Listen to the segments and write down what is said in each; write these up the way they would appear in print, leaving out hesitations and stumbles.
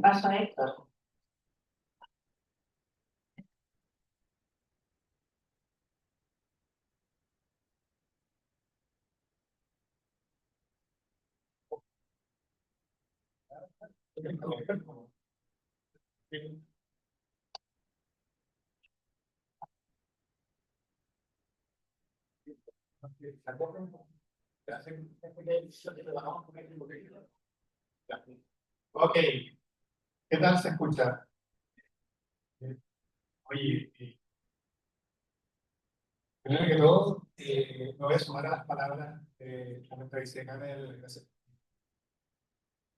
pasa, Héctor? Ok, ¿qué tal se escucha? Oye, primero que todo, me voy a sumar a las palabras de la nuestra vicedecana.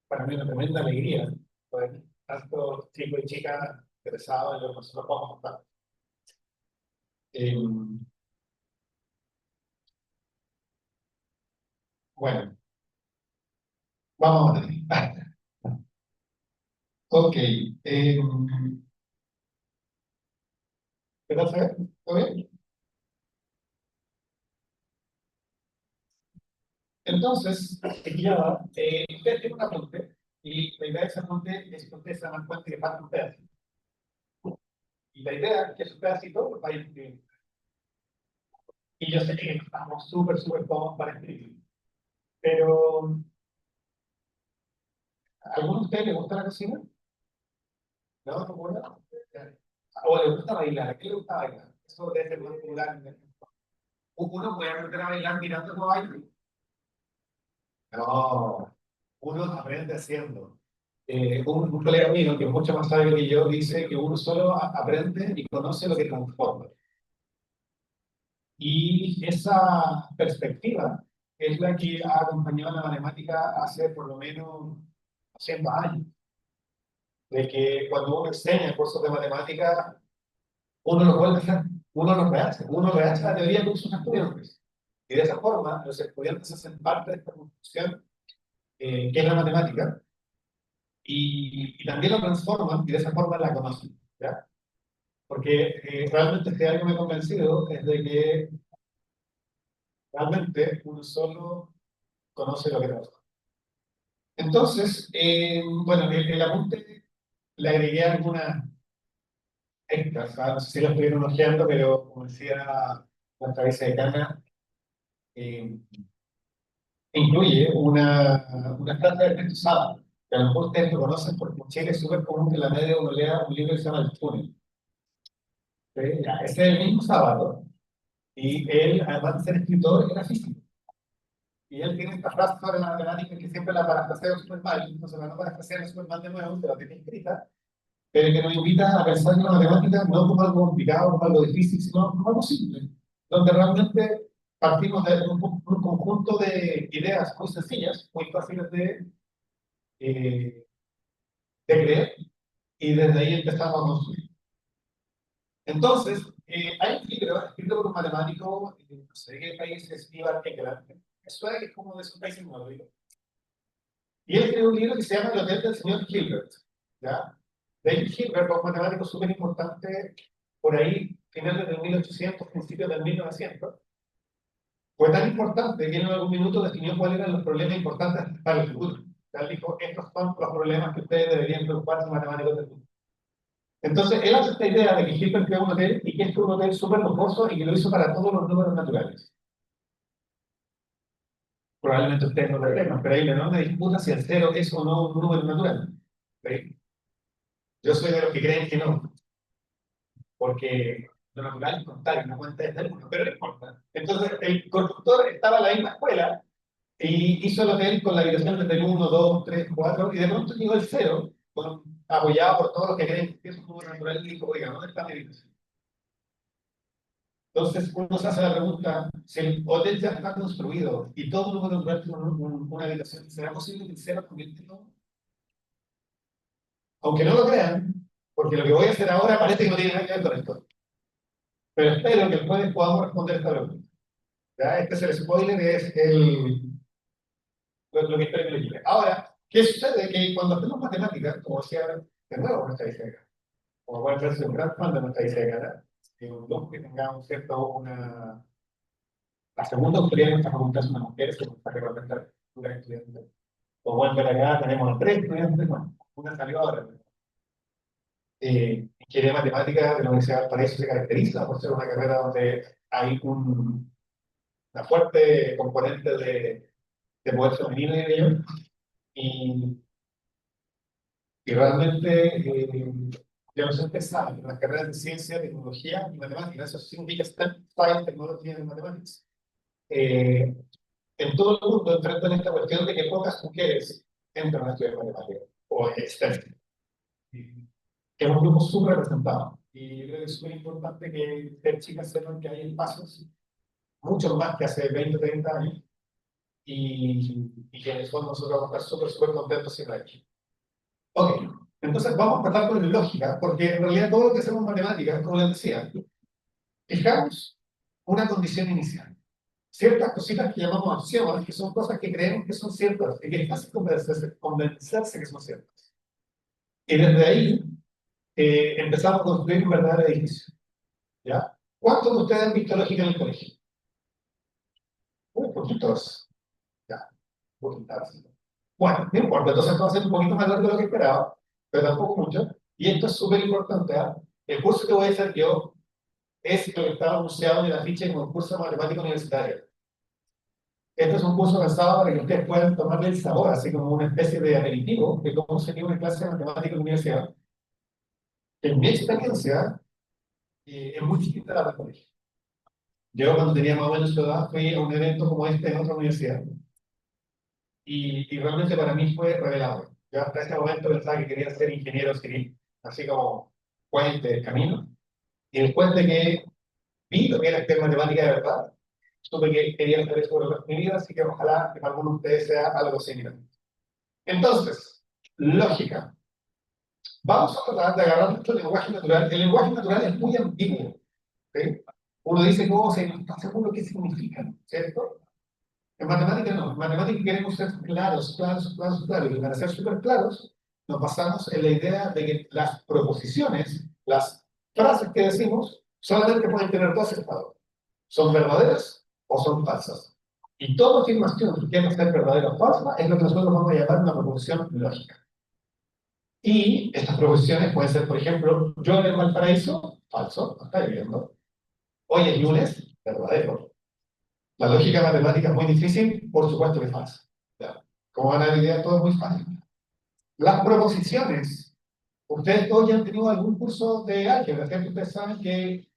Para mí es una tremenda alegría poder tantos chicos y chicas interesados en lo que nosotros podemos contar. Bueno, vamos a ver. Ok, ¿qué tal se ve? ¿Todo bien? Entonces, ya, usted tiene un apunte, y la idea de ese apunte es que usted se dan cuenta que falta un pedacito. Y la idea es que ese pedacito vaya escribiendo. Y yo sé que estamos súper cómodos para escribir. Pero, ¿a alguno de ustedes le gusta la cocina? ¿No? ¿No gusta? ¿O le gusta bailar? ¿A qué le gusta bailar? Eso debe ser más popular. ¿Uno puede aprender a bailar mirando cómo baila? No, uno aprende haciendo. Un colega mío, que es mucho más sabio que yo, dice que uno solo aprende y conoce lo que transforma. Y esa perspectiva es la que ha acompañado a la matemática hace por lo menos 200 años. De que cuando uno enseña cursos de matemática, uno los vuelve a hacer, uno rehace la teoría que usan sus estudiantes. Y de esa forma, los estudiantes hacen parte de esta construcción que es la matemática, y también lo transforman y de esa forma la conocen. ¿Ya? Porque realmente si algo me he convencido es de que realmente uno solo conoce lo que transforma. Entonces, bueno, el apunte le agregué algunas extras, ¿sabes? No sé si lo estuvieron hojeando, pero como decía nuestra vicedecana, eh, incluye una frase de texto sábado, que a lo mejor ustedes lo conocen porque en Chile es súper común que en la media uno lea un libro que se llama El Túnel. ¿Sí? Ya, ese es el mismo sábado, y él, además de ser escritor, era físico. Y él tiene esta frase sobre la matemática que siempre la parafraseo súper mal, entonces la no parafrasear súper mal de nuevo, pero la tiene escrita, pero que nos invita a pensar en la matemática no como algo complicado, como algo difícil, sino como algo simple, donde realmente partimos de un conjunto de ideas muy sencillas, muy fáciles de creer, y desde ahí empezamos a construir. Entonces, hay un libro escrito por un matemático, no sé de qué país es Ivar Ekman, eso es como de esos países nórdicos. Y él escribió un libro que se llama El Hotel del Señor Hilbert. ¿Ya? David Hilbert fue un matemático súper importante por ahí, finales del 1800, principios del 1900. Fue tan importante que él en algún minuto definió cuáles eran los problemas importantes para el futuro. Él dijo, estos son los problemas que ustedes deberían preocuparse matemáticos del futuro. Entonces, él hace esta idea de que Hilbert creó un hotel y que es un hotel súper lujoso y que lo hizo para todos los números naturales. Probablemente ustedes no lo crean, pero hay una enorme disputa si el cero es o no un número natural. ¿Sí? Yo soy de los que creen que no, porque lo natural es contar y no cuenta desde el uno, pero no importa. Entonces, el constructor estaba en la misma escuela y hizo el hotel con la habitación desde el 1, 2, 3, 4, y de pronto llegó el cero, apoyado por todos los que creen que es un número natural, y dijo, oiga, ¿dónde está mi habitación? Entonces, uno se hace la pregunta, si el hotel ya está construido y todo número natural tiene una habitación, ¿será posible que el cero también tenga uno? Aunque no lo crean, porque lo que voy a hacer ahora parece que no tiene nada que ver con esto. Pero espero que el jueves podamos responder esta pregunta. ¿Ya? Este es el spoiler, es lo que espero que le llegue. Ahora, ¿qué sucede? Que cuando hacemos matemáticas, como decía de nuevo nuestra disciplina, como puede verse un gran fan de nuestra disciplina, que tengamos cierto, la segunda autoridad de nuestra facultad es una mujer, que nos está representar una estudiante. Como pueden ver acá, tenemos tres estudiantes, bueno, una salió ahora, Ingeniería matemática de la Universidad de Valparaíso se caracteriza por ser una carrera donde hay una fuerte componente de poder femenino en ello, y, y realmente, ya no sé si saben, en las carreras de ciencia, tecnología y matemáticas, eso significa STEM, Science, Technology and Mathematics. Eh, en todo el mundo enfrentan esta cuestión de que pocas mujeres entran a estudiar matemáticas o STEM, que es un grupo subrepresentado. Y yo creo que es súper importante que las chicas sepan que hay espacios, mucho más que hace 20 30 años, y que en el fondo nosotros vamos a estar súper, súper contentos siempre aquí. Ok, entonces vamos a empezar con lógica, porque en realidad todo lo que hacemos en matemáticas, como les decía, fijamos una condición inicial. Ciertas cositas que llamamos axiomas, que son cosas que creemos que son ciertas, y que es fácil convencerse que son ciertas. Y desde ahí empezamos a construir un verdadero edificio. ¿Ya? ¿Cuántos de ustedes han visto lógica en el colegio? Poquitos. Ya, poquitas. Bueno, no importa, entonces va a ser un poquito más largo de lo que esperaba, pero tampoco mucho. Y esto es súper importante. ¿Ah? El curso que voy a hacer yo es lo que estaba anunciado en el afiche como un curso de matemática universitario. Este es un curso pensado para que ustedes puedan tomarle el sabor, así como una especie de aperitivo de cómo sería una clase de matemática en la universidad. En mi experiencia, es muy distinta a la del colegio. Yo cuando tenía más o menos su edad fui a un evento como este en otra universidad, y realmente para mí fue revelador. Yo hasta ese momento pensaba que quería ser ingeniero civil, así como puente el camino. Y después de que vi lo que era hacer matemática de verdad, supe que quería hacer eso por el resto de mi vida, así que ojalá que para algunos de ustedes sea algo similar. Entonces, lógica. Vamos a tratar de agarrar nuestro lenguaje natural. El lenguaje natural es muy ambiguo. ¿Sí? Uno dice cosas y no está seguro qué significan, ¿cierto? En matemática no. En matemática queremos ser claros, claros, claros, claros. Y para ser súper claros, nos basamos en la idea de que las proposiciones, las frases que decimos, solamente pueden tener dos estados. ¿Son verdaderas o son falsas? Y toda afirmación que quiera ser verdadera o falsa es lo que nosotros vamos a llamar una proposición lógica. Y estas proposiciones pueden ser, por ejemplo, llueve en Valparaíso, falso, no está lloviendo. Hoy es lunes, verdadero. La lógica matemática es muy difícil, por supuesto que es falsa. ¿Ya? Como van a ver, todo es muy fácil. Las proposiciones, ustedes todos ya han tenido algún curso de álgebra, ¿cierto? Ustedes saben que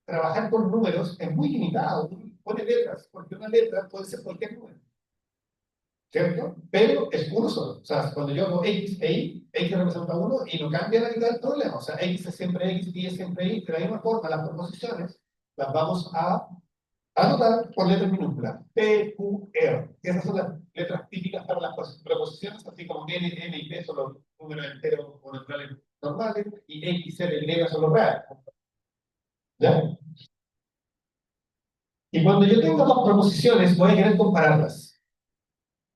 trabajar con números es muy limitado, pone letras, porque una letra puede ser cualquier número, ¿cierto? Pero es uno solo. O sea, cuando yo hago X e Y, X representa uno y no cambia la mitad del problema. O sea, X es siempre X, Y es siempre Y. De la misma forma, las proposiciones las vamos a anotar por letras minúsculas. P, Q, R. Esas son las letras típicas para las proposiciones, así como N, N y P son los números enteros o naturales normales, y X, Z y Y son los reales. ¿Ya? Y cuando yo tengo dos proposiciones, voy a querer compararlas.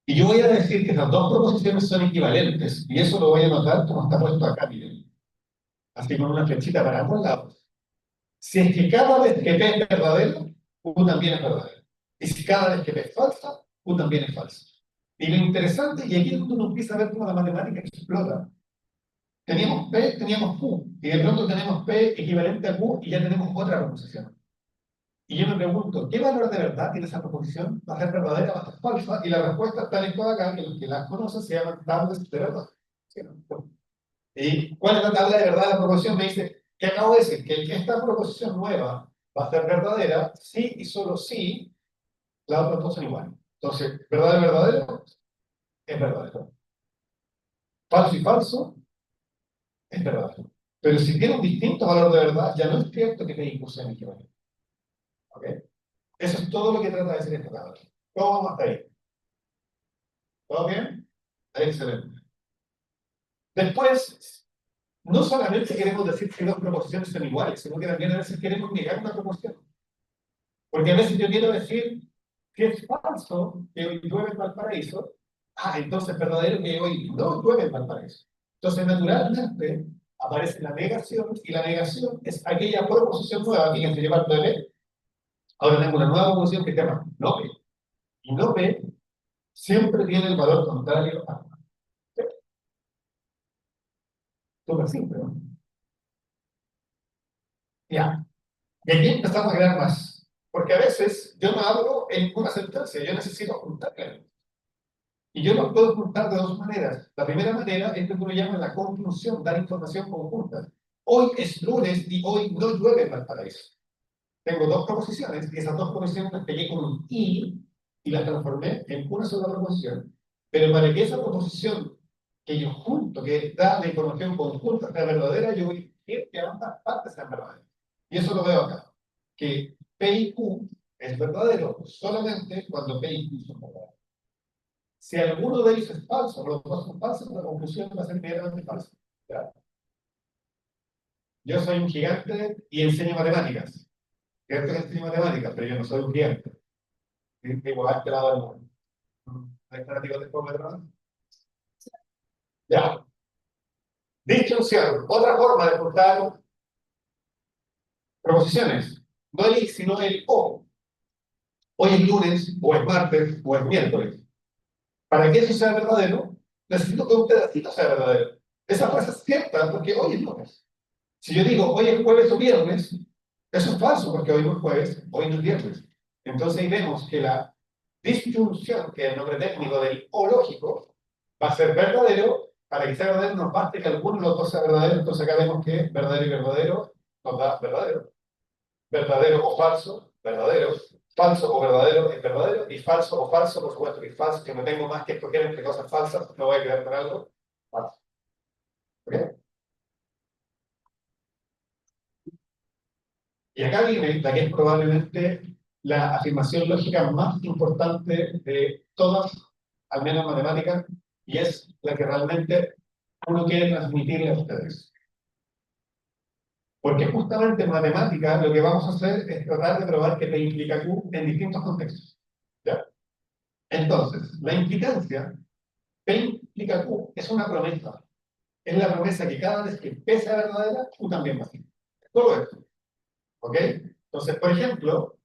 Y yo voy a decir que las dos proposiciones son equivalentes, y eso lo voy a anotar como está puesto acá, miren. Así con una flechita para ambos lados. Si es que cada vez que P es verdadero, Q también es verdadero. Y si cada vez que P es falsa, Q también es falsa. Y lo interesante, y aquí es donde uno empieza a ver cómo la matemática explota. Teníamos P, teníamos Q, y de pronto tenemos P equivalente a Q, y ya tenemos otra proposición. Y yo me pregunto, ¿qué valor de verdad tiene esa proposición? ¿Va a ser verdadera, va a ser falsa? Y la respuesta está en toda acá, que los que las conocen se llaman tablas de verdad. ¿Sí, no? ¿Y cuál es la tabla de verdad de la proposición? Me dice, ¿qué acabo de decir? Que esta proposición nueva va a ser verdadera si y solo si las otras dos son iguales. Entonces, verdadero, verdadero, es verdadero. Falso y falso, es verdadero. Pero si tiene un distinto valor de verdad, ya no es cierto que P y Q sean equivalentes. ¿Ok? Eso es todo lo que trata de decir esta tabla. ¿Cómo vamos hasta ahí? ¿Todo bien? Excelente. Después, no solamente queremos decir que dos proposiciones son iguales, sino que también a veces queremos negar una proporción. Porque a veces yo quiero decir que es falso que hoy llueve en Valparaíso, entonces es verdadero que hoy no llueve en Valparaíso. Entonces, naturalmente, aparece la negación, y la negación es aquella proposición nueva, que se llama el P. Ahora tengo una nueva proposición que se llama no P. Y no P siempre tiene el valor contrario a P. Súper simple, ¿no? Ya. Y aquí empezamos a crear más. Porque a veces yo no hablo en una sentencia, yo necesito juntar elementos. Y yo los puedo juntar de dos maneras. La primera manera es lo que uno llama la conjunción, dar información conjunta. Hoy es lunes y hoy no llueve en Valparaíso. Tengo dos proposiciones y esas dos proposiciones las pegué con un y las transformé en una sola proposición. Pero para que esa proposición que yo junto, que da la información conjunta, sea verdadera, yo voy a decir que ambas partes sean verdaderas. Y eso lo veo acá. Que P y Q es verdadero solamente cuando P y Q son verdaderos. Si alguno de ellos es falso, los dos son falsos, la conclusión va a ser inmediatamente falsa. ¿Ya? Yo soy un gigante y enseño matemáticas. Cierto que enseño matemáticas, pero yo no soy un gigante. Igual que lado del mundo. ¿Hay fanáticos de forma de trabajo? Ya. Disyunción. Otra forma de juntar proposiciones. No el y, sino el o. Hoy es lunes, o es martes, o es miércoles. Para que eso sea verdadero, necesito que un pedacito sea verdadero. Esa frase es cierta porque hoy es lunes. Si yo digo hoy es jueves o viernes, eso es falso porque hoy no es jueves, hoy no es viernes. Entonces ahí vemos que la disyunción, que es el nombre técnico del o lógico, va a ser verdadero. Para que sea verdadero nos basta que alguno de los dos sea verdadero. Entonces acá vemos que verdadero y verdadero nos da verdadero. Verdadero o falso, verdadero. Falso o verdadero es verdadero. Y falso o falso, por supuesto que es falso, que no tengo más que escoger entre cosas falsas, no voy a quedar con algo falso. ¿Ok? Y acá viene la que es probablemente la afirmación lógica más importante de todas, al menos matemáticas, y es la que realmente uno quiere transmitirle a ustedes. Porque justamente en matemáticas lo que vamos a hacer es tratar de probar que P implica Q en distintos contextos. ¿Ya? Entonces, la implicancia, P implica Q, es una promesa. Es la promesa que cada vez que P sea verdadera, Q también va a ser. Todo esto. ¿Ok? Entonces, por ejemplo,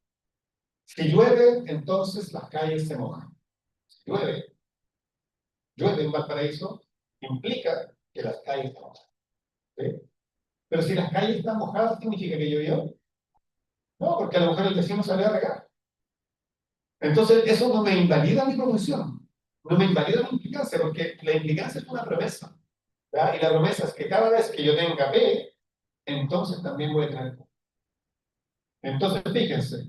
si llueve, entonces las calles se mojan. Si llueve en Valparaíso, implica que las calles se mojan. ¿Sí? Pero si las calles están mojadas, ¿significa que llovió? No, porque a lo mejor el vecino salió a regar. Entonces, eso no me invalida mi proposición. No me invalida mi implicancia, porque la implicancia es una promesa. ¿Ya? Y la promesa es que cada vez que yo tenga P, entonces también voy a tener Q. Entonces, fíjense,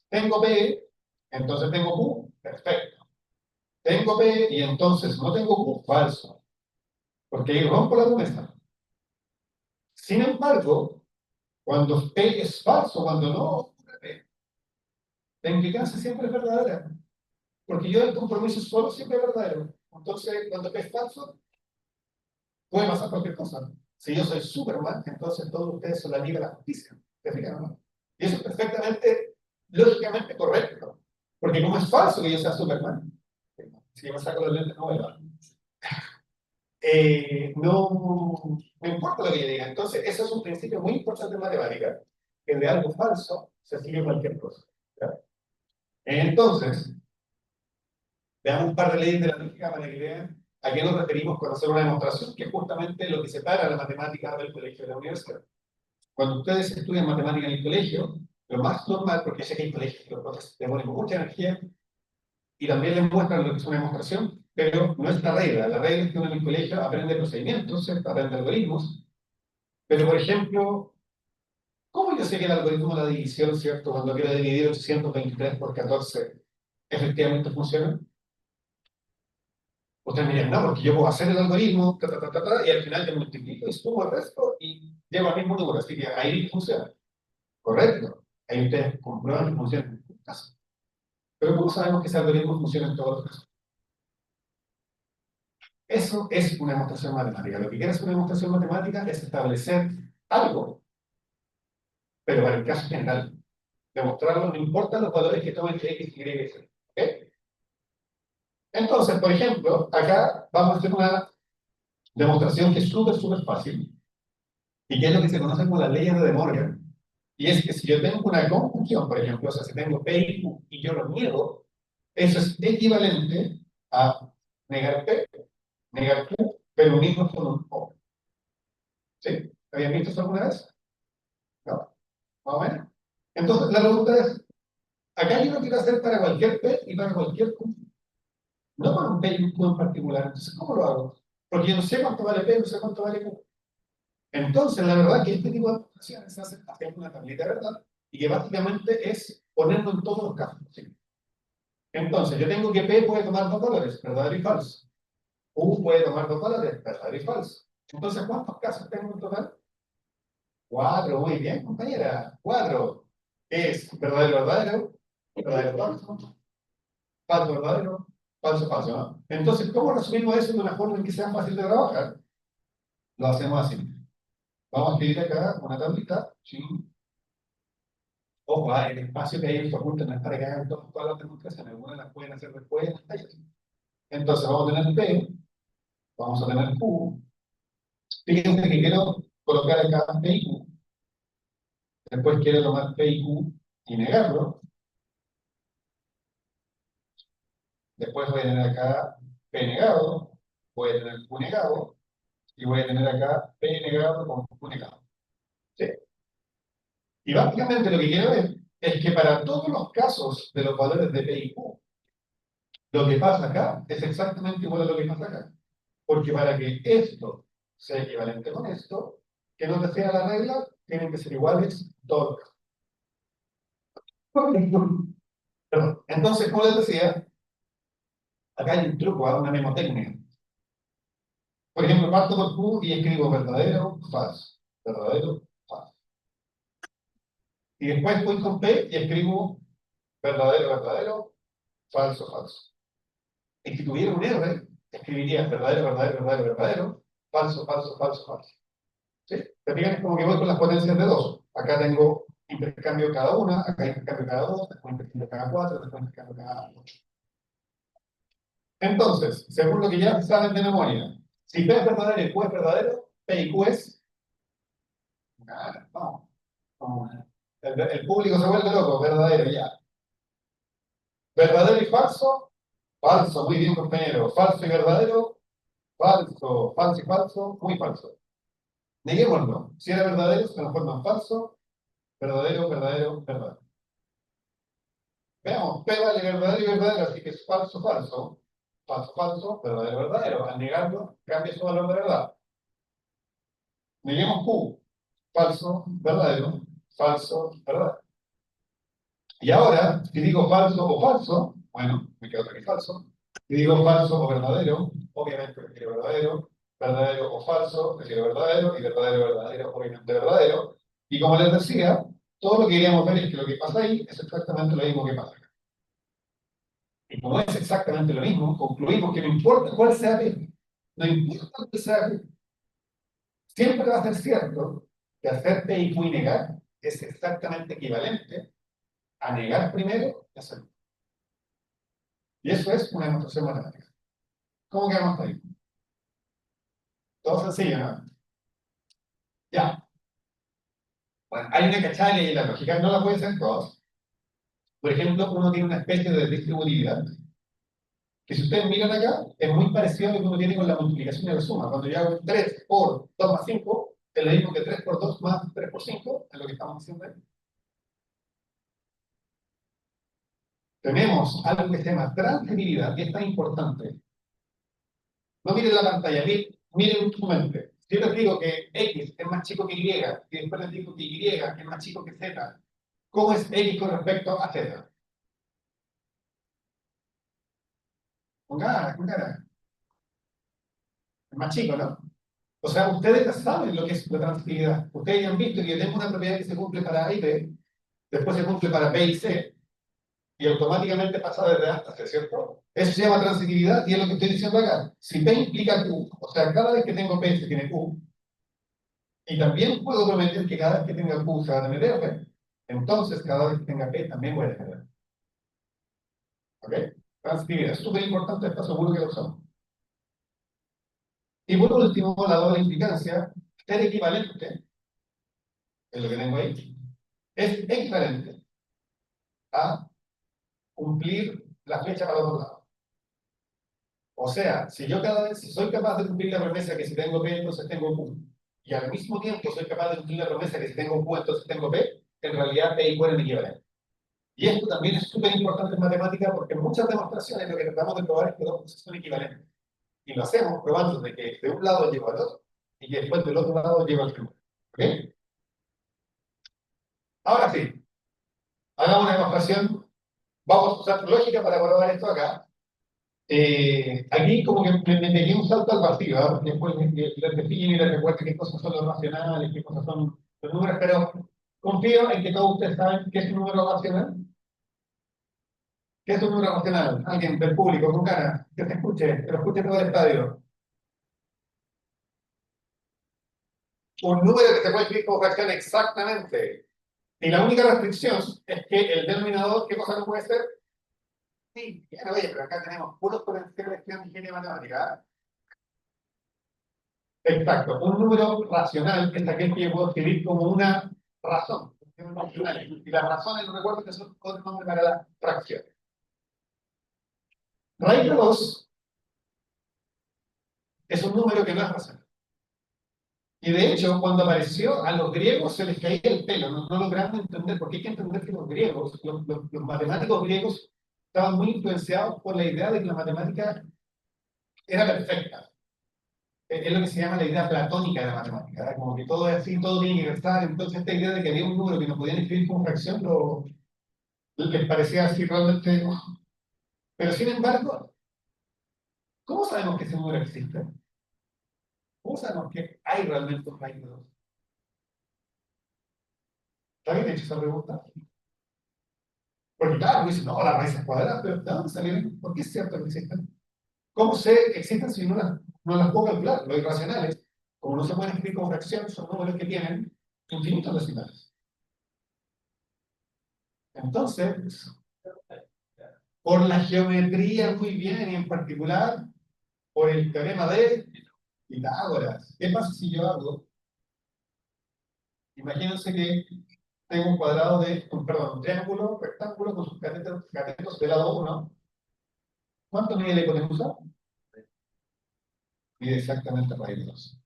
tengo P, entonces tengo Q, perfecto. Tengo P y entonces no tengo Q, falso. Porque ahí rompo la promesa. Sin embargo, cuando P es falso, cuando no ocurre P, la implicancia siempre es verdadera. Porque yo el compromiso solo siempre es verdadero. Entonces, cuando P es falso, puede pasar cualquier cosa. Si yo soy Superman, entonces todos ustedes son la Liga de la Justicia. ¿Te fijas, no? Y eso es perfectamente, lógicamente correcto. Porque como es falso que yo sea Superman, si yo me saco los lentes no voy a no importa lo que yo diga. Entonces, eso es un principio muy importante en matemática, que de algo falso se sigue cualquier cosa. ¿Ya? Entonces, veamos un par de leyes de la lógica para que vean a qué nos referimos con hacer una demostración, que es justamente lo que separa la matemática del colegio de la universidad. Cuando ustedes estudian matemática en el colegio, lo más normal, porque sé que hay colegios que los profesores demoran mucha energía y también les muestran lo que es una demostración, pero no es la regla. La regla es que uno en el colegio aprende procedimientos, ¿cierto? Aprende algoritmos, pero por ejemplo, ¿cómo yo sé que el algoritmo de la división, ¿cierto? Cuando quiero dividir 823 por 14, efectivamente funciona? Ustedes me dirán, no, porque yo puedo hacer el algoritmo, y al final te multiplico y sumo el resto y llego al mismo número, así que ahí funciona. Correcto. Ahí ustedes comprueban que funciona en un caso. Pero ¿cómo sabemos que ese algoritmo funciona en todos los casos? Eso es una demostración matemática. Lo que quiere hacer una demostración matemática es establecer algo, pero para el caso general. Demostrarlo no importa los valores que tomen X, Y, Z. ¿Ok? Entonces, por ejemplo, acá vamos a hacer una demostración que es súper, súper fácil y que es lo que se conoce como las leyes de De Morgan. Y es que si yo tengo una conjunción, por ejemplo, o sea, si tengo P y Q y yo lo niego, eso es equivalente a negar P, negar Q, pero unirlos con un O. ¿Sí? ¿Habían visto eso alguna vez? No. ¿Más o menos? Entonces, la pregunta es, acá yo lo quiero hacer para cualquier P y para cualquier Q. No para un P y un Q en particular. Entonces, ¿cómo lo hago? Porque yo no sé cuánto vale P, no sé cuánto vale Q. Entonces, la verdad que este tipo de operaciones se hace haciendo una tablita de verdad y que básicamente es ponerlo en todos los casos. ¿Sí? Entonces, yo tengo que P puede tomar dos valores, verdadero y falso. Q puede tomar dos valores, verdadero y falso. Entonces, ¿cuántos casos tengo en total? Cuatro, muy bien, compañera. Cuatro. Es verdadero, verdadero, verdadero, falso, falso, verdadero, falso, falso, ¿no? Entonces, ¿cómo resumimos eso de una forma en que sea fácil de trabajar? Lo hacemos así. Vamos a escribir acá una tablita. ¿Sí? Ojo, el espacio que hay en facultad no es para que hagan todas las demostraciones. Algunas las pueden hacer después en el taller. Entonces, vamos a tener P, vamos a tener Q. Fíjense que quiero colocar acá P y Q. Después quiero tomar P y Q y negarlo. Después voy a tener acá P negado, voy a tener Q negado, y voy a tener acá P negado con Q negado. ¿Sí? Y básicamente lo que quiero ver es que para todos los casos de los valores de P y Q, lo que pasa acá es exactamente igual a lo que pasa acá. Porque para que esto sea equivalente con esto, que no te sea la regla, tienen que ser iguales todos los casos. Perdón. Entonces, como les decía, acá hay un truco, una mnemotecnia. Por ejemplo, parto por Q y escribo verdadero, falso, verdadero, falso. Y después voy con P y escribo verdadero, verdadero, falso, falso. Y si tuviera un R, escribiría verdadero, verdadero, verdadero, verdadero, falso, falso, falso, falso. ¿Sí? Te fijas, es como que voy con las potencias de dos. Acá tengo intercambio cada una, acá intercambio cada dos, después intercambio cada cuatro, después intercambio cada ocho. Entonces, según lo que ya saben de memoria, si P es verdadero y Q es verdadero, P y Q es... No, no. El público se vuelve loco, verdadero, ya. Verdadero y falso, falso, muy bien compañero. Falso y verdadero, falso, falso y falso, muy falso. Neguémoslo. Si era verdadero, se transforma en falso, verdadero, verdadero, verdadero. Veamos, P vale verdadero y verdadero, así que es falso, falso, falso, falso, verdadero, verdadero. Al negarlo, cambia su valor de verdad. Neguemos Q, falso, verdadero, falso, verdadero. Y ahora, si digo falso o falso, bueno, me quedo aquí falso. Si digo falso o verdadero, obviamente prefiero verdadero. Verdadero o falso, prefiero verdadero. Y verdadero, verdadero, obviamente verdadero. Y como les decía, todo lo que queríamos ver es que lo que pasa ahí es exactamente lo mismo que pasa acá. Y como es exactamente lo mismo, concluimos que no importa cuál sea P, no importa cuál sea P, siempre va a ser cierto que hacer P y Q y negar es exactamente equivalente a negar primero y hacer. Y eso es una demostración matemática. ¿Cómo quedamos hasta ahí? Todo sencillo, ¿no? Ya. Bueno, hay una cachada y la lógica no la puede ser todos. Por ejemplo, uno tiene una especie de distributividad que si ustedes miran acá, es muy parecido a lo que uno tiene con la multiplicación y la suma. Cuando yo hago 3 por 2 más 5, es lo mismo que 3 por 2 más 3 por 5, es lo que estamos haciendo ahí. Tenemos algo que se llama transitividad, que es tan importante. No miren la pantalla, miren su mente. Si yo les digo que X es más chico que Y, y después les digo que Y es más chico que Z, ¿cómo es X con respecto a Z? Con cara. Es más chico, ¿no? O sea, ustedes ya saben lo que es la transitividad. Ustedes ya han visto que yo tengo una propiedad que se cumple para A y B, después se cumple para B y C, y automáticamente pasa desde A hasta C, ¿cierto? Eso se llama transitividad y es lo que estoy diciendo acá. Si P implica Q, o sea, cada vez que tengo P se tiene Q, y también puedo prometer que cada vez que tenga Q se va a tener R, entonces cada vez que tenga P también voy a tener R. ¿Ok? Transitividad. Es súper importante, está seguro que lo usamos. Y por último, la doble implicancia, ser equivalente, es lo que tengo ahí, es equivalente a cumplir la flecha para el otro lado. O sea, si yo cada vez, si soy capaz de cumplir la promesa que si tengo P, entonces tengo Q, y al mismo tiempo soy capaz de cumplir la promesa que si tengo Q, entonces tengo P, en realidad P y Q eran equivalentes. Y esto también es súper importante en matemática porque en muchas demostraciones lo que tratamos de probar es que dos cosas son equivalentes. Y lo hacemos probando de que de un lado lleva al otro y que después del otro lado lleva al primero. ¿Ok? Ahora sí, hagamos una demostración. Vamos a usar lógica para probar esto acá. Aquí como que me pegué un salto al vacío, ¿eh? Porque después les defino y les recuerdo qué cosas son los racionales, qué cosas son los números, pero confío en que todos ustedes saben qué es un número racional. ¿Qué es un número racional? Alguien del público con ganas, que te escuche, que lo escuche todo el estadio. Un número que se puede escribir como fracción exactamente. Y la única restricción es que el denominador, ¿qué cosa no puede ser? Sí, bien, oye, pero acá tenemos puros potenciales de ingeniería matemática. Exacto, un número racional es aquel que yo puedo escribir como una razón. Y las razones, recuerdo que son otro nombre para la fracción. Raíz de 2 es un número que no es racional. Y de hecho, cuando apareció, a los griegos se les caía el pelo, no lograban entender, porque hay que entender que los griegos, los matemáticos griegos, estaban muy influenciados por la idea de que la matemática era perfecta. Es lo que se llama la idea platónica de la matemática, ¿verdad? Como que todo es así, todo tiene que estar. Entonces, esta idea de que había un número que no podían escribir como fracción, les parecía así realmente. Pero sin embargo, ¿cómo sabemos que ese número existe? ¿Cómo sabemos que hay realmente un raíz de 2? ¿Alguien ha hecho esa pregunta? Porque claro, uno dice, no, las raíces cuadradas, pero ¿de dónde salieron? ¿Por qué es cierto que existen? ¿Cómo sé que existen si no las puedo calcular? Los irracionales, como no se pueden escribir como fracción, son números que tienen infinitos decimales. Entonces, por la geometría muy bien, y en particular por el teorema de Pitágoras. ¿Qué pasa si yo hago? Imagínense que tengo un cuadrado perdón, un triángulo, rectángulo con sus catetos de lado 1. ¿Cuánto mide la hipotenusa? Mide exactamente raíz de 2.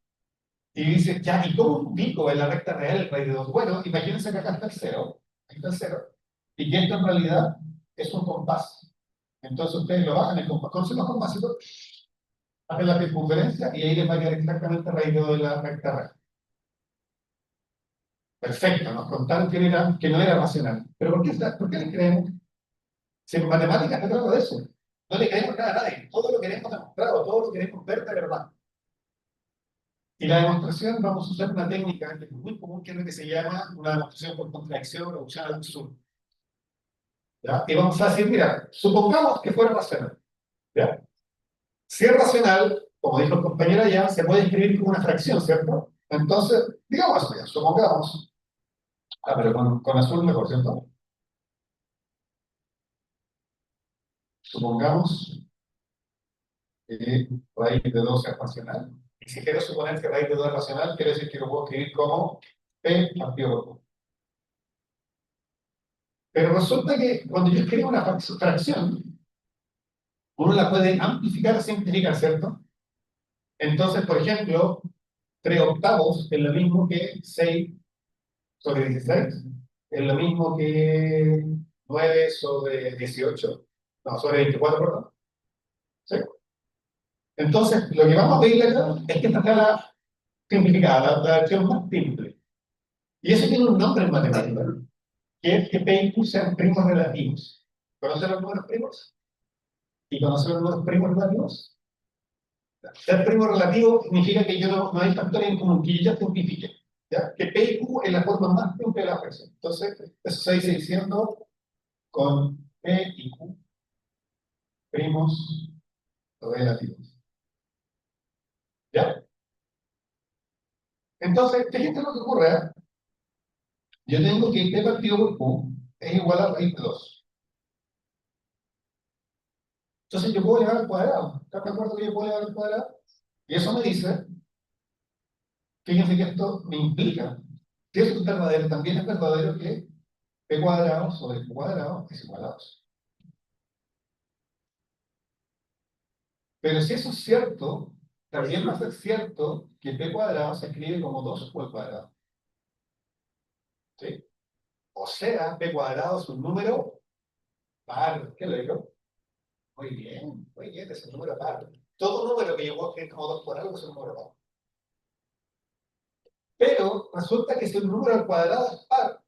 Y dice, ya, ¿y cómo ubico en la recta real el raíz de 2? Bueno, imagínense que acá está el 0, ahí está el 0, y que esto en realidad es un compás. Entonces ustedes lo bajan el compás, conocen los compasitos, hacen la circunferencia y ahí les va a quedar exactamente el raíz de 2 de la recta real. Perfecto, nos contaron que no era racional. ¿Pero por qué le creemos? Si en matemáticas se trata de eso. No le creemos nada a nadie. Todo lo queremos demostrado, todo lo queremos ver de verdad. Y la demostración, vamos a usar una técnica que es muy común, que es lo que se llama una demostración por contradicción o reducción al absurdo. ¿Ya? Y vamos a decir, mira, supongamos que fuera racional. ¿Ya? Si es racional, como dijo el compañero allá, se puede escribir como una fracción, ¿cierto? Entonces, digamos eso, ya, supongamos. Pero con azul mejor, ¿cierto? Supongamos raíz de 2 es racional. Y si quiero suponer que raíz de 2 es racional, quiere decir que lo puedo escribir como P partido por 2. Pero resulta que cuando yo escribo una fracción, uno la puede amplificar o simplificar, ¿cierto? Entonces, por ejemplo, 3 octavos es lo mismo que 6 sobre 16, es lo mismo que 9 sobre 18, no, sobre 24, perdón. ¿Sí? Entonces, lo que vamos a pedirle acá es que esta sea la simplificada, la versión más simple. Y eso tiene un nombre en matemáticas, que es que P y Q sean primos relativos. ¿Conocen los números primos? ¿Y conocen los números primos relativos? Ser primo relativo significa que yo no hay factores en común, que yo ya simplifique. ¿Ya? Que P y Q es la forma más simple de la fracción. Entonces, eso se dice diciendo con P y Q primos relativos. ¿Ya? Entonces, fíjense lo que ocurre. Yo tengo que P partido por Q es igual a raíz de 2. Entonces, yo puedo llevar al cuadrado. ¿Estás de acuerdo que yo puedo llevar al cuadrado? Y eso me dice, fíjense que esto me implica, si eso es verdadero, también es verdadero que P cuadrado sobre Q cuadrado es igual a 2. Pero si eso es cierto, también va a ser cierto que P cuadrado se escribe como 2Q al cuadrado. ¿Sí? O sea, b cuadrado es un número par. ¿Qué le digo? Muy bien, es un número par. Todo número que yo puedo escribir como 2 por algo es un número par. Pero resulta que si un número al cuadrado es par,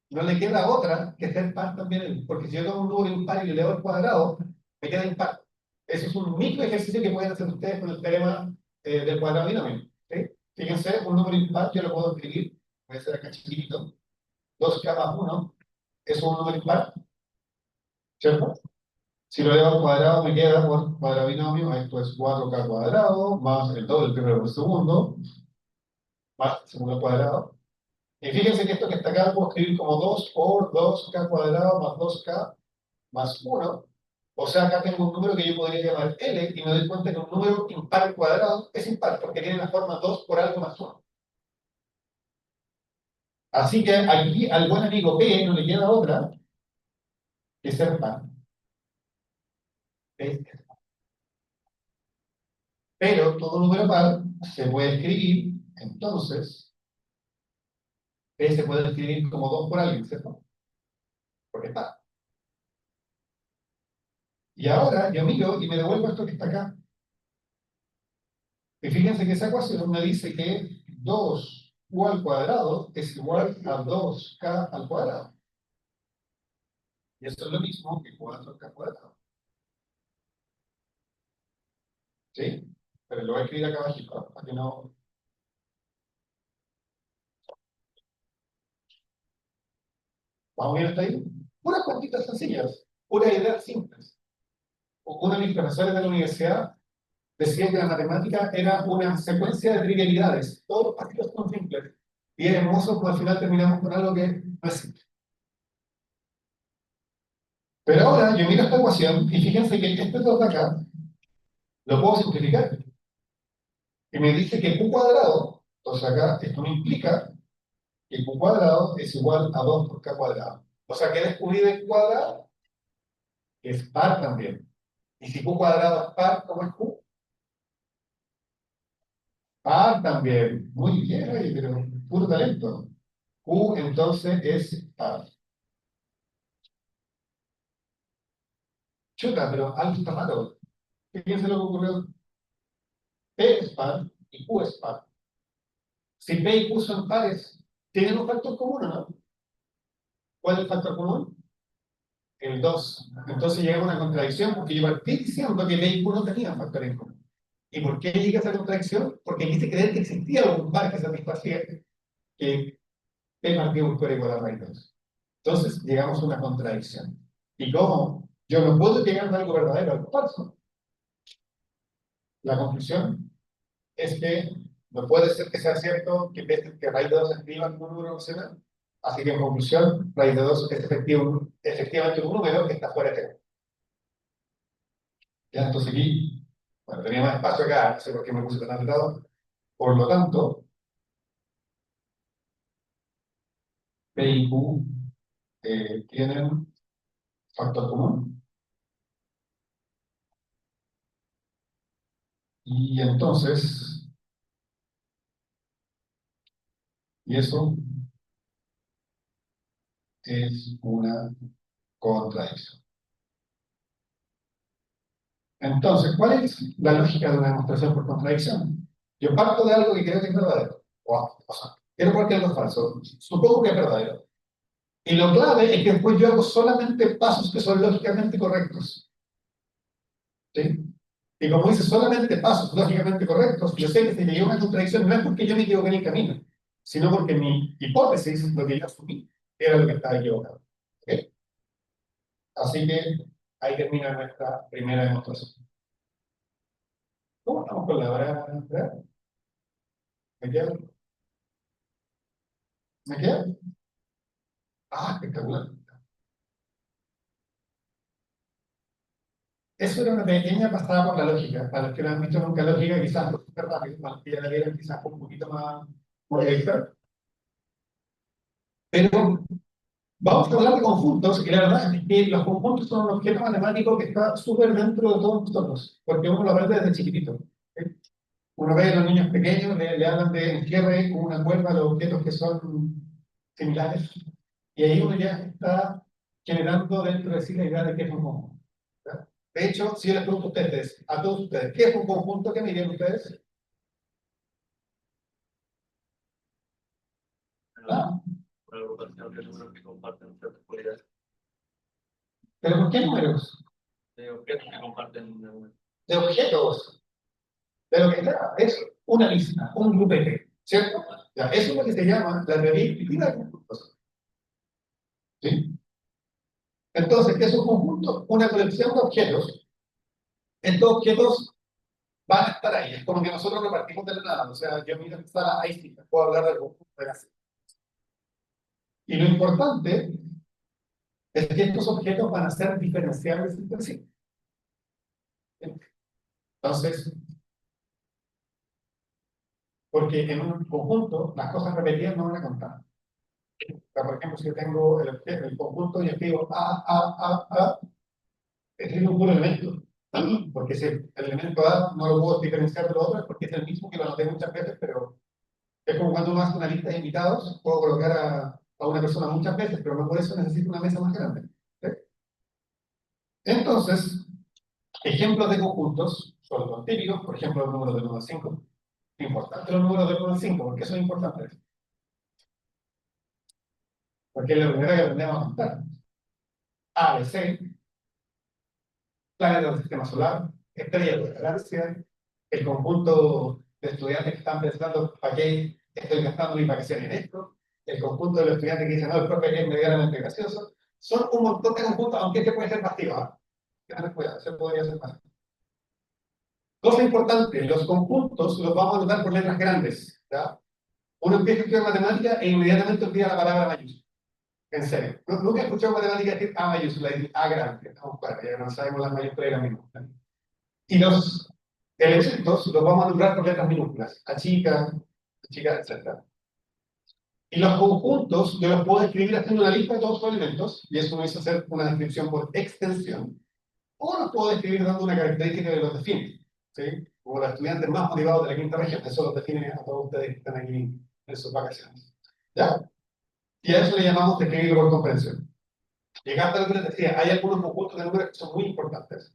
no le queda otra que ser par también, porque si yo tomo un número impar y le leo al cuadrado, me queda impar. Eso es un micro ejercicio que pueden hacer ustedes con el teorema del cuadrado binomio. ¿Sí? Fíjense, un número impar yo lo puedo escribir, voy a hacer acá chiquitito, 2k más 1, eso es un número impar, ¿cierto? Si lo elevo al cuadrado me queda por cuadrado binomio, esto es 4k cuadrado, más el doble primero por segundo, más el segundo al cuadrado. Y fíjense que esto que está acá lo puedo escribir como 2 por 2k cuadrado más 2k más 1. O sea, acá tengo un número que yo podría llamar L y me doy cuenta que un número impar al cuadrado es impar porque tiene la forma 2 por algo más 1. Así que aquí al buen amigo P no le queda otra que ser par. ¿Ves? Pero todo número par se puede escribir, entonces, P se puede escribir como 2 por alguien, ¿cierto? Porque es par. Y ahora yo miro y me devuelvo esto que está acá. Y fíjense que esa ecuación me dice que 2u al cuadrado es igual a 2k al cuadrado. Y esto es lo mismo que 4k cuadrado. ¿Sí? Pero lo voy a escribir acá abajo, para que no... ¿Vamos bien hasta ahí? Puras cuantitas sencillas, puras ideas simples. Uno de mis profesores de la universidad decía que la matemática era una secuencia de trivialidades. Todos los partidos son simples. Y es hermoso porque al final terminamos con algo que no es simple. Pero ahora yo miro esta ecuación y fíjense que este 2 de acá lo puedo simplificar. Y me dice que q cuadrado, entonces acá esto me implica que q cuadrado es igual a 2 por k cuadrado. O sea, que descubrí de q cuadrado, que es par también. Y si q cuadrado es par, ¿cómo es q? Par también. Muy bien, oye, pero puro talento. Q entonces es par. Chuta, pero algo está raro. Fíjense lo que ocurrió. P es par y Q es par. Si P y Q son pares, ¿tienen un factor común o no? ¿Cuál es el factor común? El 2. Entonces llega una contradicción porque yo partí diciendo que P y Q no tenían factor en común. ¿Y por qué llega esa contradicción? Porque quise creer que existía un par que satisfacía que P más B fuera igual a raíz 2. Entonces llegamos a una contradicción. ¿Y cómo? Yo no puedo llegar de algo verdadero a algo falso. La conclusión es que no puede ser que sea cierto que raíz de 2 es escriba como un número racional. Así que en conclusión, raíz de 2 es efectivamente un número que está fuera de T. Ya, entonces aquí, bueno, tenía más espacio acá, no sé por qué me puse tan apretado. Por lo tanto, P y Q tienen factor común. Y entonces, y eso es una contradicción. Entonces, ¿cuál es la lógica de una demostración por contradicción? Yo parto de algo que creo que es verdadero. O sea, quiero probar que algo es falso. Supongo que es verdadero. Y lo clave es que después yo hago solamente pasos que son lógicamente correctos. ¿Sí? Y como dice solamente pasos lógicamente correctos, yo sé que si me a una contradicción no es porque yo me equivoqué en el camino, sino porque mi hipótesis, lo que yo asumí, era lo que estaba equivocado. ¿Ok? Así que ahí termina nuestra primera demostración. ¿Cómo estamos con la hora, Andrea? ¿Me queda? ¿Me queda? Ah, espectacular. Eso era una pequeña pasada por la lógica. Para los que no han visto nunca lógica, quizás no súper rápido, para los que ya la vieron, quizás un poquito más directa. Pero vamos a hablar de conjuntos, y la verdad es que los conjuntos son un objeto matemático que está súper dentro de todos nosotros, porque uno lo aprende desde chiquitito. ¿Sí? Uno ve a los niños pequeños, le hablan de encierre con una cuerda de objetos que son similares, Y ahí uno ya está generando dentro de sí la idea de qué es un conjunto. ¿Ya? De hecho, si yo les pregunto a ustedes, a todos ustedes, ¿qué es un conjunto? ¿Qué me dirían ustedes? Ah, Una agrupación de números que comparten ciertas cualidades. ¿pero por qué números? De objetos que comparten De objetos. De lo que sea, es una lista, un grupete, ¿cierto? Ya, eso es lo que se llama la teoría intuitiva de conjuntos. ¿Sí? Entonces, ¿qué es un conjunto? Una colección de objetos. Estos objetos van a estar ahí. Es como que nosotros repartimos de la nada. O sea, yo miro esta sala, ahí sí, puedo hablar del conjunto de la sala. Y lo importante es que estos objetos van a ser diferenciables entre sí. Entonces, porque en un conjunto las cosas repetidas no van a contar. O sea, por ejemplo, si yo tengo el conjunto y escribo A, escribo un puro elemento. Porque si el elemento A no lo puedo diferenciar de los otros, porque es el mismo que lo anoté muchas veces, pero es como cuando uno hace una lista de invitados, puedo colocar a una persona muchas veces, pero no por eso necesito una mesa más grande. ¿Sí? Entonces, ejemplos de conjuntos son los típicos, por ejemplo, los números del 1 al 5. Importante los números del 1 al 5, ¿por qué son importantes? Porque es la primera que aprendemos a contar. A, B, C, planetas del sistema solar, estrellas de la galaxia, el conjunto de estudiantes que están pensando para qué estoy gastando mis vacaciones en esto, el conjunto de los estudiantes que dicen, no, el profe es medianamente gracioso. Son un montón de conjuntos, aunque este puede ser más privado. Cuidado, se podría ser más. Cosa importante, los conjuntos los vamos a anotar por letras grandes. ¿Ya? Uno empieza a estudiar matemática e inmediatamente olvida la palabra mayúscula. En serio. Nunca he escuchado matemática decir A mayúscula, decir A grande. No, bueno, ya no sabemos las mayúsculas y las minúsculas. Y los elementos los vamos a nombrar por letras minúsculas. A chica, etc. Y los conjuntos yo los puedo escribir haciendo una lista de todos los elementos, y eso me hizo hacer una descripción por extensión, o los puedo describir dando una característica que los define. ¿Sí? Como los estudiantes más motivados de la quinta región, eso los define a todos ustedes que están aquí en sus vacaciones. ¿Ya? Y a eso le llamamos describirlo por comprensión. Llegaste a lo que les decía, hay algunos conjuntos de números que son muy importantes.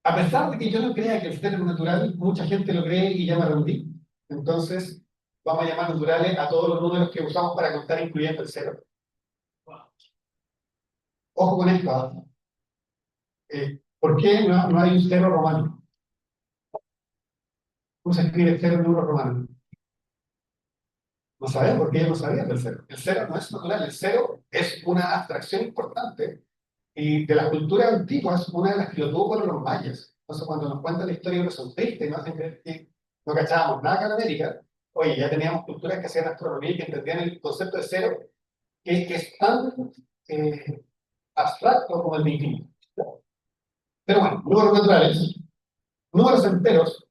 A pesar de que yo no crea que el cero es natural, mucha gente lo cree y llama rendí. Entonces, vamos a llamar naturales a todos los números que usamos para contar, incluyendo el cero. Ojo con esto. ¿Por qué no hay un cero romano? ¿Cómo se escribe cero en número romano? No sabía por qué yo no sabía del cero. El cero no es natural, el cero es una abstracción importante y de las culturas antiguas, una de las que lo tuvo fueron los mayas. Entonces, cuando nos cuentan la historia de los tristes y nos hacen creer que no cachábamos nada acá en América, oye, ya teníamos culturas que hacían astronomía y que entendían el concepto de cero, que es tan eh, abstracto como el de infinito. Pero bueno, números naturales, números enteros,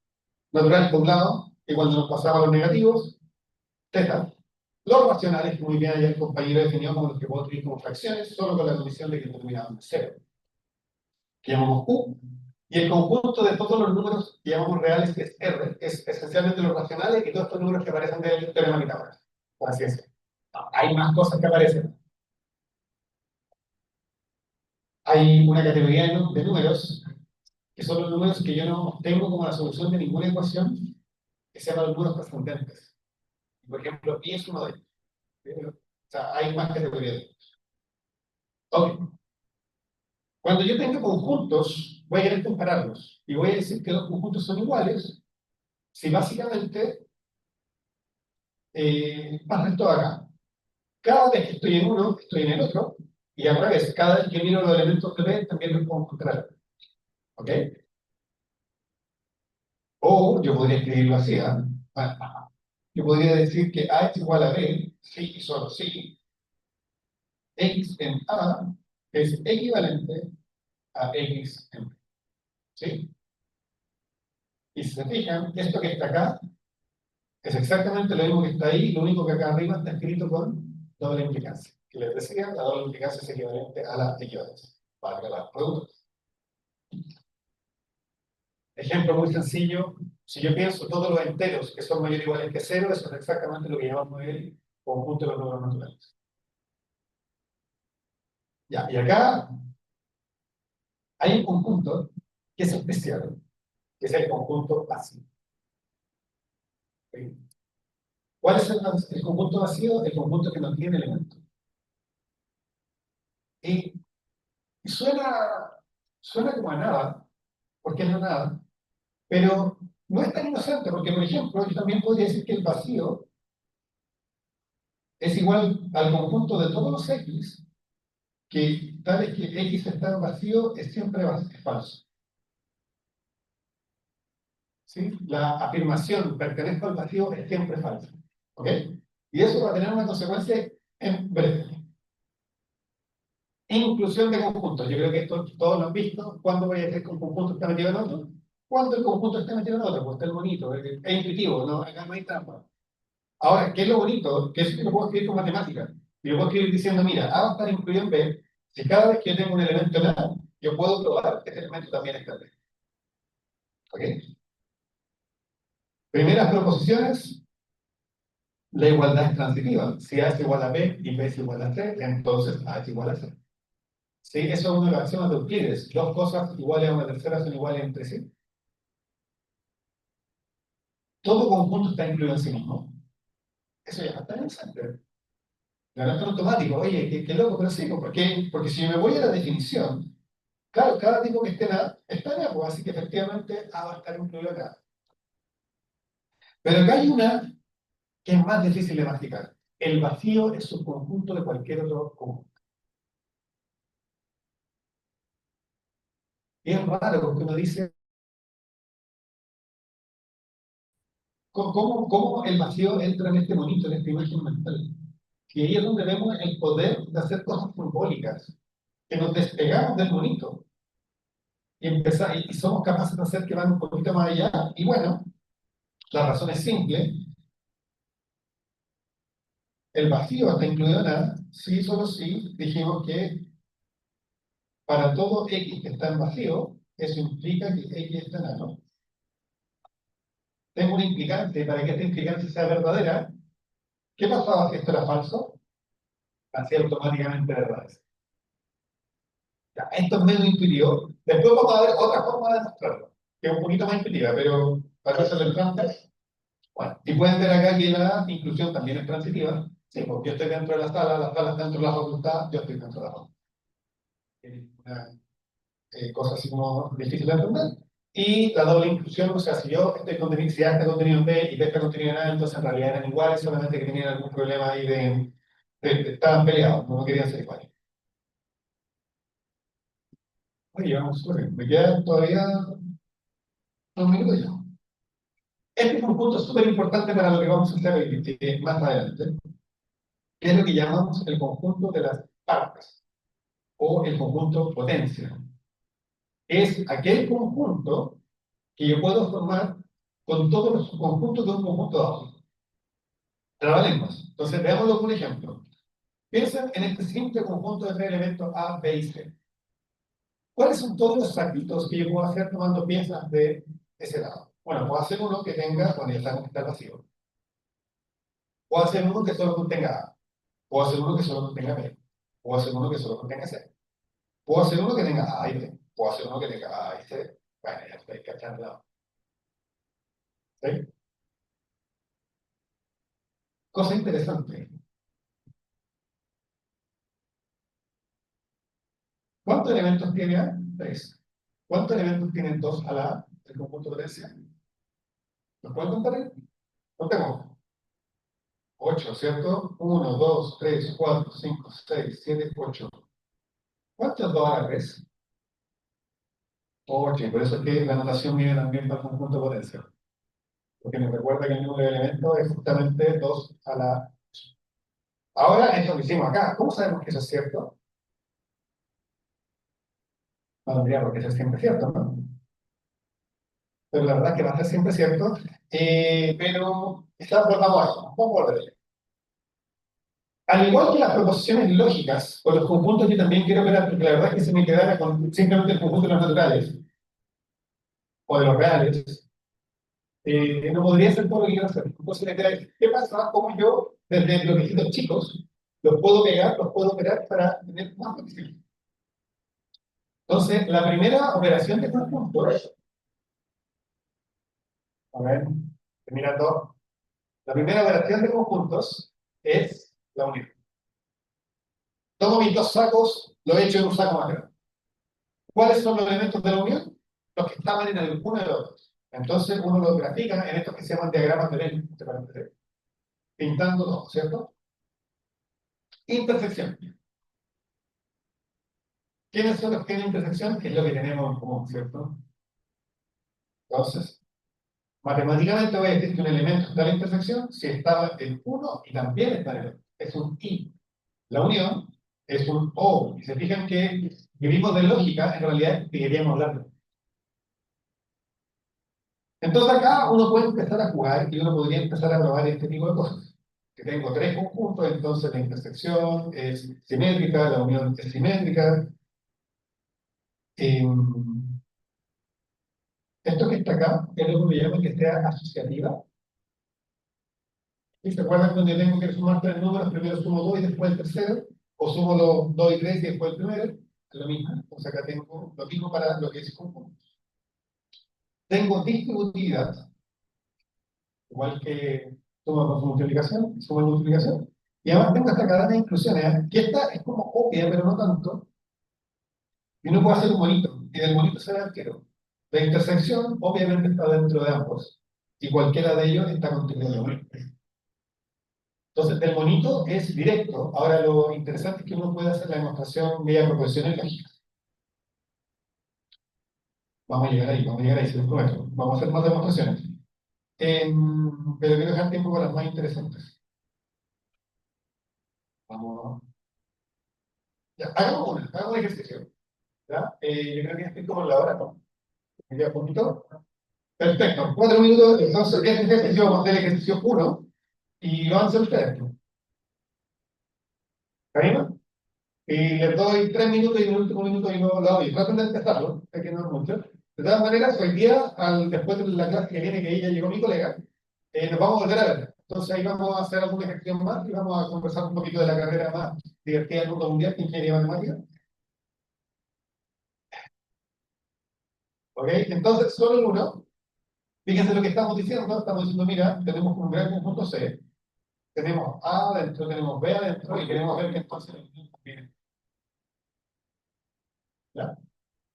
naturales por un lado, y cuando nos pasamos a los negativos, teta. Los racionales, muy bien allá el compañero definió como los que puedo escribir como fracciones, solo con la condición de que terminaban en cero, que llamamos U. Y el conjunto de todos los números que llamamos reales, que es R, es esencialmente los racionales y todos estos números que aparecen del teorema de Pitágoras, por así decirlo. Hay más cosas que aparecen. Hay una categoría de números que son los números que yo no tengo como la solución de ninguna ecuación, que se llaman los números trascendentes. Por ejemplo, pi es uno de ellos. O sea, hay más categorías. Ok. Cuando yo tenga conjuntos, voy a querer compararlos y voy a decir que los conjuntos son iguales si básicamente pasa esto acá. Cada vez que estoy en uno, estoy en el otro, y al revés, cada vez que miro los elementos de B, también los puedo encontrar. ¿Ok? O yo podría escribirlo así, ¿ah? Yo podría decir que A es igual a B, sí y solo sí, X en A es equivalente a X en B. ¿Sí? Y si se fijan, esto que está acá es exactamente lo mismo que está ahí, lo único que acá arriba está escrito con doble implicancia. Que les decía, la doble implicancia es equivalente a la equivalencia. Valga la pregunta. Ejemplo muy sencillo, si yo pienso todos los enteros que son mayores o iguales que cero, eso es exactamente lo que llamamos conjunto de los números naturales. Ya, y acá hay un conjunto que es especial, que es el conjunto vacío. ¿Sí? ¿Cuál es el conjunto vacío? El conjunto que no tiene elementos. Y suena como a nada, porque es no nada, pero no es tan inocente, porque, por ejemplo, yo también podría decir que el vacío es igual al conjunto de todos los x, que tal es que x está en vacío es siempre es falso. ¿Sí? La afirmación pertenezco al vacío es siempre falsa. ¿Ok? Y eso va a tener una consecuencia en breve. Inclusión de conjuntos. Yo creo que esto todos lo han visto. ¿Cuándo voy a decir que un conjunto está metido en otro? Cuando el conjunto está metido en otro, pues está el bonito, es intuitivo, ¿no? Acá no hay trampa. Ahora, ¿qué es lo bonito? Que eso sí lo puedo escribir con matemáticas. Y lo puedo escribir diciendo, mira, A va a estar incluido en B, si cada vez que yo tengo un elemento en A, yo puedo probar que ese elemento también está en B. ¿Ok? Primeras proposiciones, la igualdad es transitiva. Si A es igual a B y B es igual a C, entonces A es igual a C. ¿Sí? Eso es una de las acciones de Euclides. Dos cosas iguales a una tercera son iguales entre sí. Todo conjunto está incluido en sí mismo. Eso ya está interesante. La nota automático, oye, qué loco, pero sí, porque si me voy a la definición, claro, cada tipo que esté en A está en A, pues así que efectivamente A va a estar incluido acá. Pero acá hay una que es más difícil de masticar. El vacío es un conjunto de cualquier otro conjunto. Y es raro porque uno dice, ¿cómo el vacío entra en este monito, en esta imagen mental? Y ahí es donde vemos el poder de hacer cosas simbólicas, que nos despegamos del monito y somos capaces de hacer que van un poquito más allá. Y bueno, la razón es simple. El vacío está incluido en A, sí, solo si dijimos que para todo X que está en vacío, eso implica que X está en A, ¿no? Tengo una implicante, para que esta implicante sea verdadera, ¿qué pasaba si esto era falso? Hacía automáticamente verdad. Ya, esto es medio intuitivo. Después vamos a ver otra forma de demostrarlo, que es un poquito más intuitiva, pero para eso el trampas. Bueno, y pueden ver acá que la inclusión también es transitiva. Sí, porque yo estoy dentro de la sala está dentro de la facultad, yo estoy dentro de la facultad. Es una cosa así como difícil de entender. Y la doble inclusión, o sea, si yo estoy contenido, si A está contenido en B y B está contenido en A, entonces en realidad eran iguales, solamente que tenían algún problema ahí estaban peleados, no querían ser iguales. Oye, vamos, súper bien. Me quedan todavía 2 minutos ya. Este es un punto súper importante para lo que vamos a hacer más adelante, que es lo que llamamos el conjunto de las partes, o el conjunto potencia. Es aquel conjunto que yo puedo formar con todos los subconjuntos de un conjunto dado. Trabalenguas. Entonces, veámoslo con un ejemplo. Piensen en este simple conjunto de 3 elementos A, B y C. ¿Cuáles son todos los saquitos que yo puedo hacer tomando piezas de ese lado? Bueno, puedo hacer uno que tenga, bueno, ya sabemos que está vacío. Puedo hacer uno que solo contenga A. Puedo hacer uno que solo contenga B. Puedo hacer uno que solo contenga C. Puedo hacer uno que tenga A y B. Puedo hacer uno que tenga A y C. Bueno, ya estoy cachando. ¿Sí? Cosa interesante. ¿Cuántos elementos tiene A? 3. ¿Cuántos elementos tienen 2 a la A del conjunto potencial? ¿Los pueden contar ahí? Contemos. 8, ¿cierto? 1, 2, 3, 4, 5, 6, 7, 8. ¿Cuántos 2 a la 3? 8, y por eso es que la notación viene también para el conjunto potencial. Porque nos recuerda que el número de elementos es justamente 2 a la 8. Ahora, esto lo hicimos acá. ¿Cómo sabemos que eso es cierto? No tendría por qué ser siempre cierto, ¿no? Pero la verdad es que va a ser siempre cierto. Pero volvamos a eso. Vamos a volver. Al igual que las proposiciones lógicas, con los conjuntos yo también quiero ver, porque la verdad es que se me quedara con simplemente el conjunto de los naturales, o de los reales, No podría ser todo lo que quiero hacer. Entonces, ¿qué pasa? Como yo, desde bloquecitos chicos, los puedo pegar, los puedo operar para tener más flexibilidad. Entonces, la primera operación de conjuntos, a ver, terminando, la primera operación de conjuntos es la unión. Tomo mis dos sacos, lo he hecho en un saco más grande. ¿Cuáles son los elementos de la unión? Los que estaban en alguno de los otros. Entonces, uno los grafica en estos que se llaman diagramas de Venn, pintando todo, ¿cierto? Intersección. ¿Quiénes son los que tienen intersección? Que es lo que tenemos en común, ¿cierto? Entonces, matemáticamente voy a decir que un elemento está en la intersección si está en uno y también está en el otro. Es un I. La unión es un O. Y se fijan que vivimos de lógica, en realidad queríamos hablar. Entonces acá uno puede empezar a jugar y uno podría empezar a probar este tipo de cosas. Que tengo tres conjuntos, entonces la intersección es simétrica, la unión es simétrica. Esto que está acá es lo que me llama que sea asociativa. ¿Y se acuerdan cuando yo tengo que sumar tres números? Primero sumo dos y después el tercero, o sumo los dos y tres y después el primero. Es lo mismo. Entonces acá tengo lo mismo para lo que es conjunto. Tengo distributividad, igual que suma con su multiplicación, suma y multiplicación. Y además tengo esta cadena de inclusiones, ¿eh? Que esta es como obvia, pero no tanto. Y uno puede hacer un monito, y del monito se ve arquero. La intersección obviamente está dentro de ambos, y cualquiera de ellos está contenido. Entonces, del monito es directo. Ahora, lo interesante es que uno puede hacer la demostración vía proposiciones lógicas. Vamos a llegar ahí, se los prometo. Vamos a hacer más demostraciones. Pero quiero dejar tiempo para las más interesantes. Vamos. Ya, hagamos un ejercicio. ¿Ya? Yo creo que estoy como en la hora, ¿no? ¿Me queda poquito? Perfecto, 4 minutos. Entonces, este ejercicio vamos a hacer el ejercicio 1 y lo van a hacer ustedes, ¿no? ¿Está bien? Y les doy 3 minutos y en el último minuto y no lo doy. Traten de empezarlo, sé que no es mucho. De todas maneras, hoy día, después de la clase que viene, que ahí ya llegó mi colega, nos vamos a volver a ver. Entonces ahí vamos a hacer alguna gestión más y vamos a conversar un poquito de la carrera más divertida del mundo mundial, que es ingeniería matemática. ¿Ok? Entonces, solo el uno. Fíjense lo que estamos diciendo. Estamos diciendo, mira, tenemos un gran conjunto C. Tenemos A adentro, tenemos B adentro y queremos ver qué entonces viene. ¿Ya?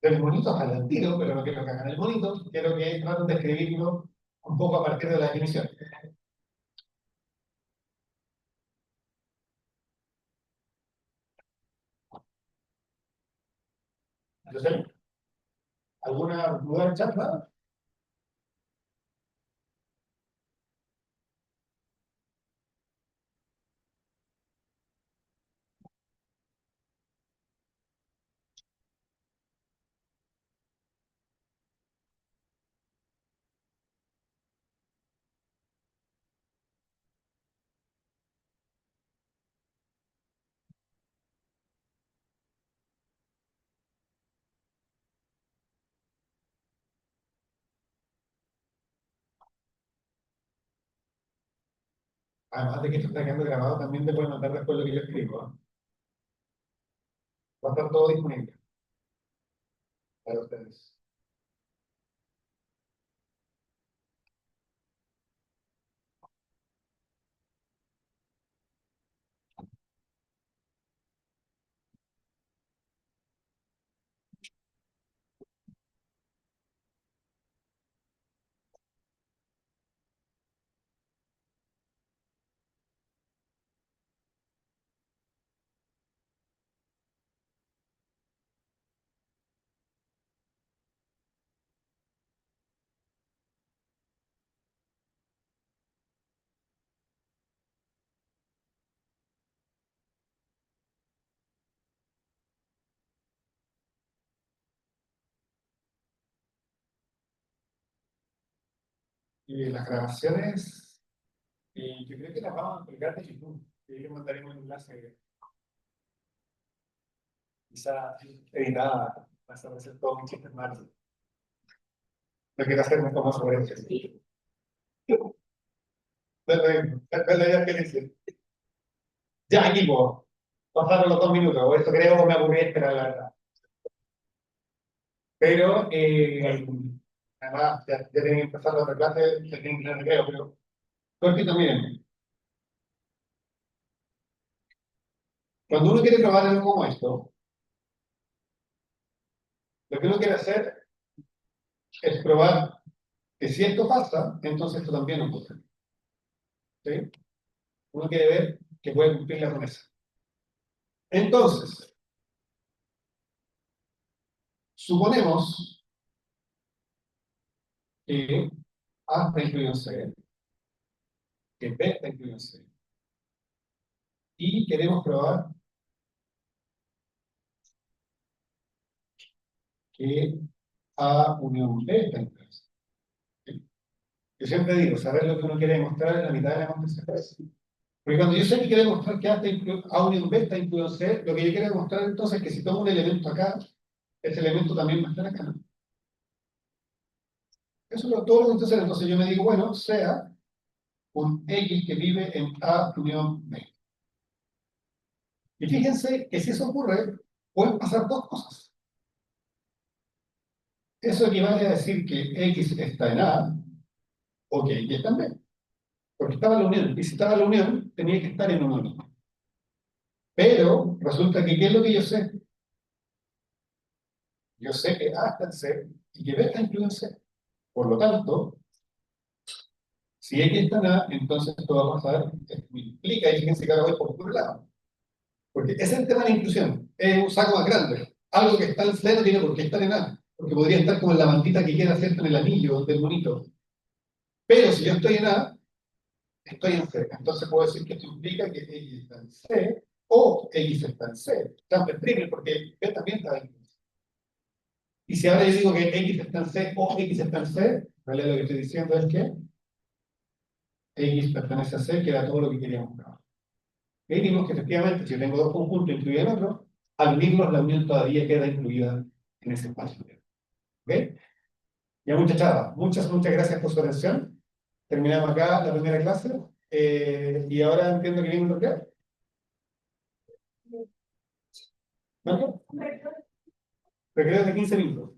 Del monito al tiro, pero no quiero que hagan el monito, quiero que traten de escribirlo un poco a partir de la definición. Entonces, ¿alguna duda en chat? ¿No? Además de que esto está quedando grabado, también te pueden mandar después lo que yo escribo. ¿No? Va a estar todo disponible para ustedes. Y las grabaciones, yo creo que las vamos a colgar de YouTube. Y ahí les mandaremos un enlace, quizá editada, para hacer todo un chiste más. No quiero hacerme como sobre eso. Ya, ¿qué dice? Ya, equipo. Pasaron los 2 minutos. O esto creo que me aburrí de esperar, la verdad. Pero, además, ya tienen que empezar la otra clase, ya tienen que tener recreo, pero cortito, miren. Cuando uno quiere probar algo como esto, lo que uno quiere hacer es probar que si esto pasa, entonces esto también ocurre. ¿Sí? Uno quiere ver que puede cumplir la promesa. Entonces, suponemos que A está incluido en C, que B está incluido en C, y queremos probar que A unión B está incluido en C. ¿Sí? Yo siempre digo, saber lo que uno quiere demostrar es la mitad de la demostración. Porque cuando yo sé que quiero demostrar que A unión B está incluido en C, lo que yo quiero demostrar entonces es que si tomo un elemento acá, ese elemento también va a estar acá, ¿no? Eso es todo lo que entonces, yo me digo, bueno, sea un X que vive en A unión B. Y fíjense que si eso ocurre, pueden pasar dos cosas. Eso equivale a decir que X está en A o que X está en B. Porque estaba en la unión. Y si estaba en la unión, tenía que estar en uno mismo. Pero resulta que, ¿qué es lo que yo sé? Yo sé que A está en C y que B está incluido en C. Por lo tanto, si X está en A, entonces esto va a pasar, esto implica, y fíjense que ahora voy por otro lado. Porque ese es el tema de la inclusión. Es un saco más grande. Algo que está en C no tiene por qué estar en A. Porque podría estar como en la bandita que queda cierto en el anillo del monito. Pero si yo estoy en A, estoy en C. Entonces puedo decir que esto implica que X está en C o X está en C. Está en triple porque B también está en C. Y si ahora yo digo que X está en C o X está en C, en realidad lo que estoy diciendo es que X pertenece a C, que era todo lo que queríamos probar. Y vimos que efectivamente, si tengo dos conjuntos incluidos en otro, al unirlos la unión todavía queda incluida en ese espacio. ¿Ok? Ya muchachada, muchas gracias por su atención. Terminamos acá la primera clase y ahora entiendo que viene un recreo. ¿Marco? Recreo de 15 minutos.